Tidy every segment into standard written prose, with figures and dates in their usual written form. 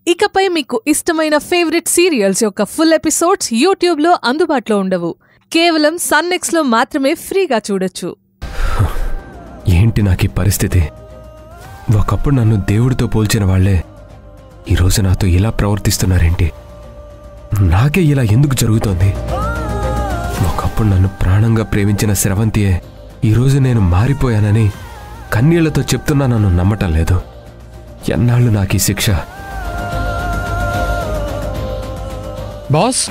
ఇకపై మీకు ఇష్టమైన ఫేవరెట్ సీరియల్స్ యొక్క ఫుల్ ఎపిసోడ్స్ యూట్యూబ్లో అందుబాటులో ఉండవు. కేవలం సన్నెక్స్లో మాత్రమే ఫ్రీగా చూడొచ్చు. ఏంటి నాకు ఈ పరిస్థితి? ఒకప్పుడు నన్ను దేవుడితో పోల్చిన వాళ్లే ఈరోజు నాతో ఇలా ప్రవర్తిస్తున్నారేంటి? నాకే ఇలా ఎందుకు జరుగుతోంది? ఒకప్పుడు నన్ను ప్రాణంగా ప్రేమించిన స్రవంతియే ఈరోజు నేను మారిపోయానని కన్నీళ్లతో చెప్తున్నా నన్ను నమ్మటం లేదు. ఎన్నాళ్ళు నాకు ఈ శిక్ష? బాస్,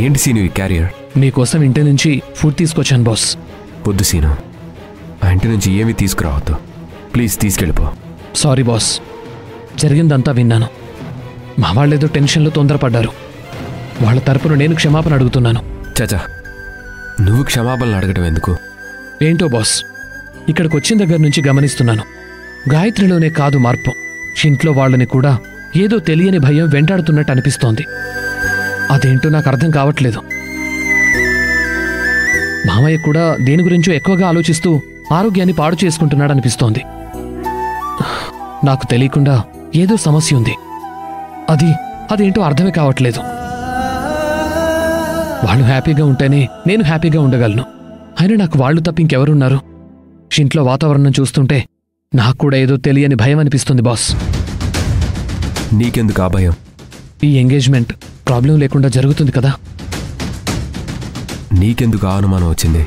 ఏంటి సీను ఈ క్యారియర్? నీకోసం ఇంటి నుంచి ఫుడ్ తీసుకొచ్చాను బాస్. పొద్దు సీను, ఆ ఇంటి నుంచి ఏమీ తీసుకురావద్దు ప్లీజ్, తీసుకెళ్ళిపో. సారీ బాస్, జరిగిందంతా విన్నాను. మా వాళ్ళేదో టెన్షన్లో తొందరపడ్డారు. వాళ్ళ తరపున నేను క్షమాపణ అడుగుతున్నాను. చచా, నువ్వు క్షమాపణలు అడగటం ఎందుకు? ఏంటో బాస్, ఇక్కడికి వచ్చిన దగ్గర నుంచి గమనిస్తున్నాను. గాయత్రిలోనే కాదు మార్పు, ఇంట్లో వాళ్ళని కూడా ఏదో తెలియని భయం వెంటాడుతున్నట్టు అనిపిస్తోంది. అదేంటో నాకు అర్థం కావట్లేదు. మామయ్య కూడా దేని గురించో ఎక్కువగా ఆలోచిస్తూ ఆరోగ్యాన్ని పాడు చేసుకుంటున్నాడనిపిస్తోంది. నాకు తెలియకుండా ఏదో సమస్య ఉంది. అదేంటో అర్థమే కావట్లేదు. వాళ్ళు హ్యాపీగా ఉంటేనే నేను హ్యాపీగా ఉండగలను. అయినా నాకు వాళ్ళు తప్ప ఇంకెవరున్నారు? ఇంట్లో వాతావరణం చూస్తుంటే నాకు కూడా ఏదో తెలియని భయం అనిపిస్తుంది బాస్. నీకెందుకు ఆ భయం? ఈ ఎంగేజ్మెంట్ ప్రాబ్లం లేకుండా జరుగుతుంది కదా. నీకెందుకు ఆ అనుమానం వచ్చింది?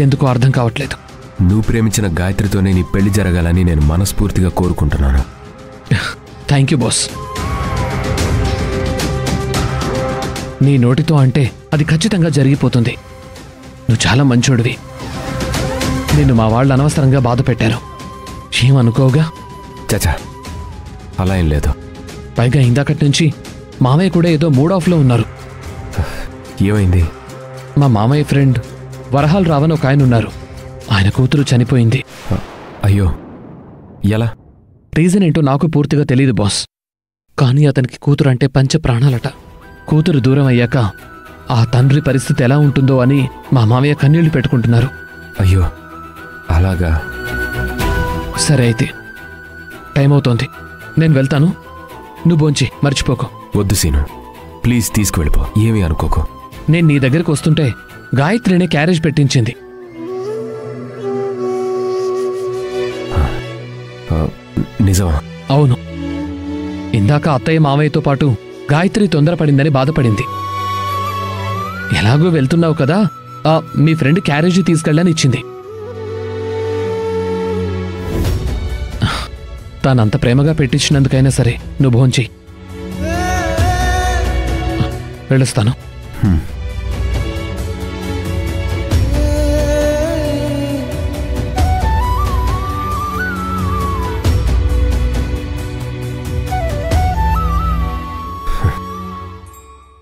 ఎందుకో అర్థం కావట్లేదు. నువ్వు ప్రేమించిన గాయత్రితోనే నీ పెళ్లి జరగాలని నేను మనస్ఫూర్తిగా కోరుకుంటున్నాను. Thank you boss. నీ నోటితో అంటే అది ఖచ్చితంగా జరిగిపోతుంది. నువ్వు చాలా మంచోడివి. నిన్ను మా వాళ్ళు అనవసరంగా బాధ పెట్టారు. ఏమనుకోగా? చచా, అలా ఏం లేదు. పైగా ఇందాకటి నుంచి మామయ్య కూడా ఏదో మూడ్ ఆఫ్లో ఉన్నారు. ఏమైంది? మా మామయ్య ఫ్రెండ్ వరహాల్ రావన్ ఒక ఆయన ఉన్నారు. ఆయన కూతురు చనిపోయింది. అయ్యో, ఎలా? రీజన్ ఏంటో నాకు పూర్తిగా తెలియదు బాస్. కానీ అతనికి కూతురు అంటే పంచ ప్రాణాలట. కూతురు దూరం అయ్యాక ఆ తండ్రి పరిస్థితి ఎలా ఉంటుందో అని మా మామయ్య కన్నీళ్లు పెట్టుకుంటున్నారు. అయ్యో, అలాగా? సరే అయితే, టైం అవుతోంది, నేను వెళ్తాను. నువ్వు భోంచి మర్చిపోకు. వద్దు సీను, ప్లీజ్ తీసుకువెళ్ళిపో, ఏమీ అనుకోకు. నేను నీ దగ్గరికి వస్తుంటే గాయత్రినే క్యారేజ్ పెట్టించింది. నిజమా? అవును. ఇందాక అత్తయ్య మామయ్యతో పాటు గాయత్రి తొందరపడిందని బాధపడింది. ఎలాగో వెళ్తున్నావు కదా, మీ ఫ్రెండ్ క్యారేజీ తీసుకెళ్ళని ఇచ్చింది. తానంత ప్రేమగా పెట్టించినందుకైనా సరే నువ్వు భోంచెయ్యి. వెళ్ళొస్తాను.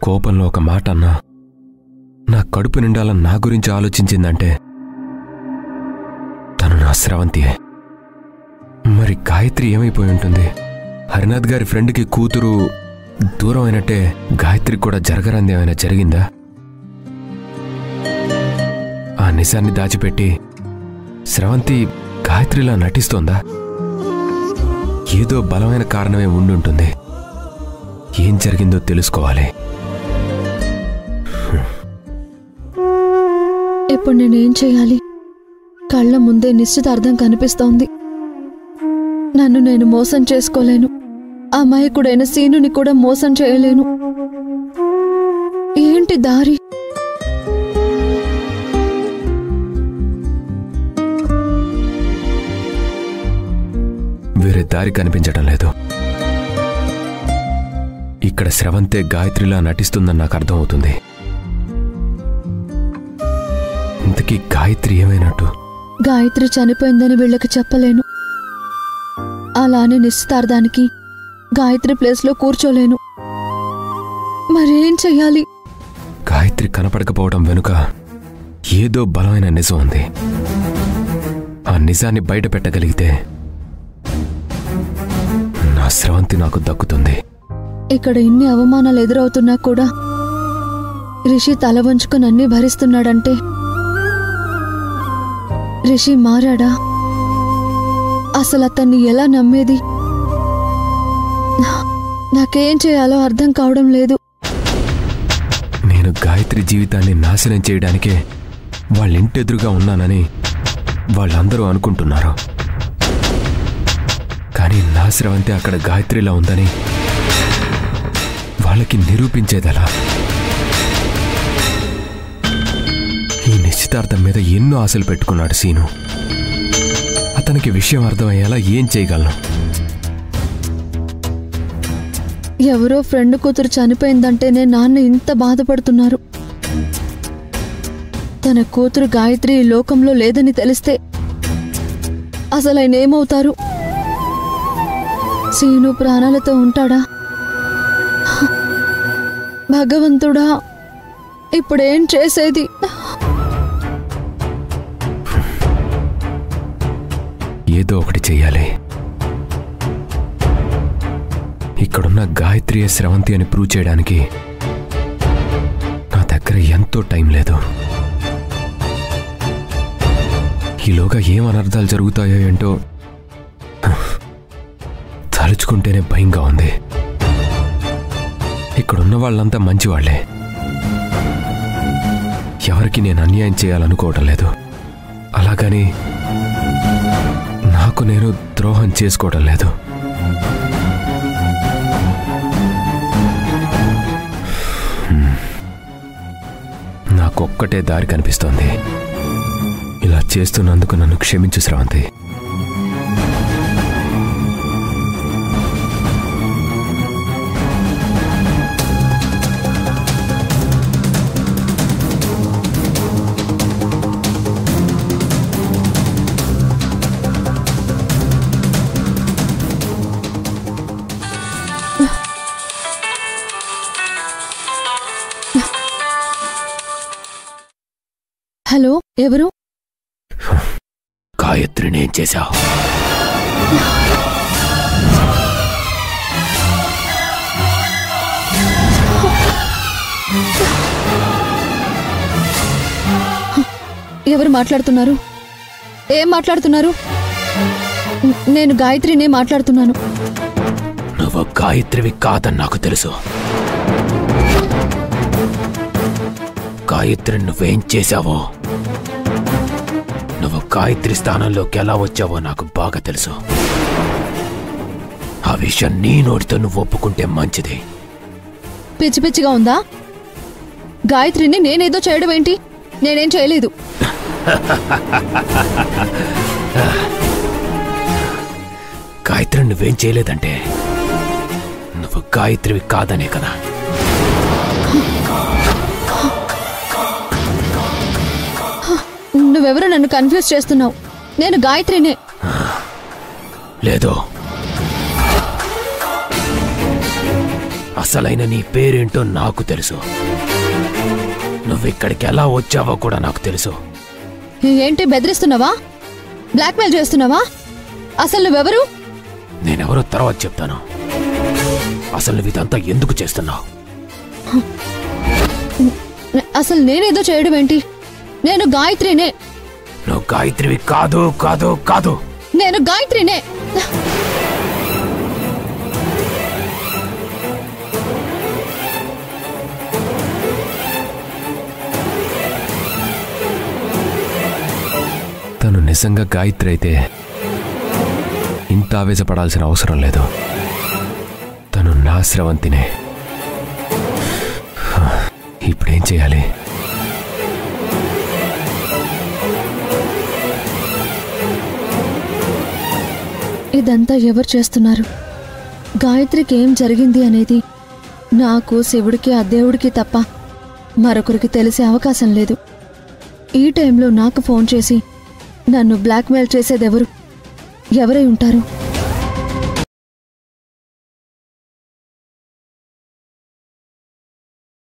కోపంలో ఒక మాట అన్నా నా కడుపు నిండాలని నా గురించి ఆలోచించిందంటే తను నా స్రవంతియే. మరి గాయత్రి ఏమైపోయి ఉంటుంది? హరినాథ్ గారి ఫ్రెండ్కి కూతురు దూరం అయినట్టే గాయత్రికి కూడా జరగరంది ఏమైనా జరిగిందా? ఆ నిజాన్ని దాచిపెట్టి స్రవంతి గాయత్రిలా నటిస్తోందా? ఏదో బలమైన కారణమే ఉండుంటుంది. ఏం జరిగిందో తెలుసుకోవాలి. ఇప్పుడు నేనేం చేయాలి? కళ్ళ ముందే నిశ్చితార్థం కనిపిస్తోంది. నన్ను నేను మోసం చేసుకోలేను. అమాయకుడైన సీనుని కూడా మోసం చేయలేను. ఏంటి దారి? వేరే దారి కనిపించటం లేదు. ఇక్కడ స్రవంతే గాయత్రిలా నటిస్తుందని నాకు అర్థమవుతుంది. ఇంతకీ గాయత్రి ఏమైనట్టు? గాయత్రి చనిపోయిందని వీళ్ళకి చెప్పలేను. అలానే నిశ్చితార్థానికి గాయత్రి ప్లేస్లో కూర్చోలేను. మరేం చెయ్యాలి? గాయత్రి కనపడకపోవడం వెనుక ఏదో బలమైన నిజం ఉంది. ఆ నిజాన్ని బయట పెట్టగలిగితే నా స్రవంతి నాకు దక్కుతుంది. ఇక్కడ ఇన్ని అవమానాలు ఎదురవుతున్నా కూడా రిషి తల వంచుకొని అన్నీ భరిస్తున్నాడంటే రిషి మారాడా? అసలు అతన్ని ఎలా నమ్మేది? నాకేం చేయాలో అర్థం కావడం లేదు. నేను గాయత్రి జీవితాన్ని నాశనం చేయడానికే వాళ్ళ ఇంటెదురుగా ఉన్నానని వాళ్ళందరూ అనుకుంటున్నారు. కానీ నా స్రవంతి అక్కడ గాయత్రిలా ఉందని వాళ్ళకి నిరూపించేదలా? ఈ నిశ్చితార్థం మీద ఎన్నో ఆశలు పెట్టుకున్నాడు సీను. అతనికి విషయం అర్థమయ్యేలా ఏం చేయగలను? ఎవరో ఫ్రెండ్ కూతురు చనిపోయిందంటేనే నాన్న ఇంత బాధపడుతున్నారు. తన కూతురు గాయత్రి ఈ లోకంలో లేదని తెలిస్తే అసలు ఆయన ఏమవుతారు? సీను ప్రాణాలతో ఉంటాడా? భగవంతుడా, ఇప్పుడేం చేసేది? ఏదో ఒకటి చెయ్యాలి. ఇక్కడున్న గాయత్రి స్రవంతి అని ప్రూవ్ చేయడానికి నా దగ్గర ఎంతో టైం లేదు. ఈలోగా ఏం అనర్థాలు జరుగుతాయో ఏంటో తలుచుకుంటేనే భయంగా ఉంది. ఇక్కడున్న వాళ్ళంతా మంచివాళ్లే. ఎవరికి నేను అన్యాయం చేయాలనుకోవటం లేదు. అలాగని నాకు నేను ద్రోహం చేసుకోవటం లేదు. నాకొక్కటే దారి కనిపిస్తోంది. ఇలా చేస్తున్నందుకు నన్ను క్షమించు స్రవంతి. హలో, ఎవరు? గాయత్రిని ఏం చేశావు? ఎవరు మాట్లాడుతున్నారు? ఏం మాట్లాడుతున్నారు? నేను గాయత్రినే మాట్లాడుతున్నాను. నువ్వు గాయత్రివి కాదని నాకు తెలుసు. గాయత్రి నువ్వేం చేశావో, నువ్వు గాయత్రి స్థానంలోకి ఎలా వచ్చావో నాకు బాగా తెలుసు. ఆ విషయం నీ నోటితో నువ్వు ఒప్పుకుంటే మంచిది. పిచ్చి పిచ్చిగా ఉందా? గాయత్రిని నేనేదో చేయడం ఏంటి? నేనేం చేయలేదు. గాయత్రి నువ్వేం చేయలేదంటే నువ్వు గాయత్రివి కాదనే కదా. నువ్వెవరో నన్ను కన్ఫ్యూజ్ చేస్తున్నావు. నేను గాయత్రినే. లేదు, అసలైన నీ పేరేంటో నాకు తెలుసు. నువ్విక్కడికి ఎలా వచ్చావో కూడా నాకు తెలుసు. ఏంటి బెదిరిస్తున్నావా? బ్లాక్మెయిల్ చేస్తున్నావా? అసలు నువ్వెవరు? నేనెవరో తర్వాత చెప్తాను. అసలు నువ్వు ఇదంతా ఎందుకు చేస్తున్నావు? అసలు నేనేదో చేయడం ఏంటి? నేను గాయత్రినే. నువ్వు గాయత్రివి కాదు కాదు కాదు. నేను గాయత్రినే. తను నిజంగా గాయత్రి అయితే ఇంత ఆవేశపడాల్సిన అవసరం లేదు. తను నా స్రవంతినే. ఇప్పుడేం చేయాలి? ఇదంతా ఎవరు చేస్తున్నారు? గాయత్రికి ఏం జరిగింది అనేది నాకు, శివుడికి, ఆ దేవుడికి తప్ప మరొకరికి తెలిసే అవకాశం లేదు. ఈ టైంలో నాకు ఫోన్ చేసి నన్ను బ్లాక్మెయిల్ చేసేదెవరు? ఎవరై ఉంటారు?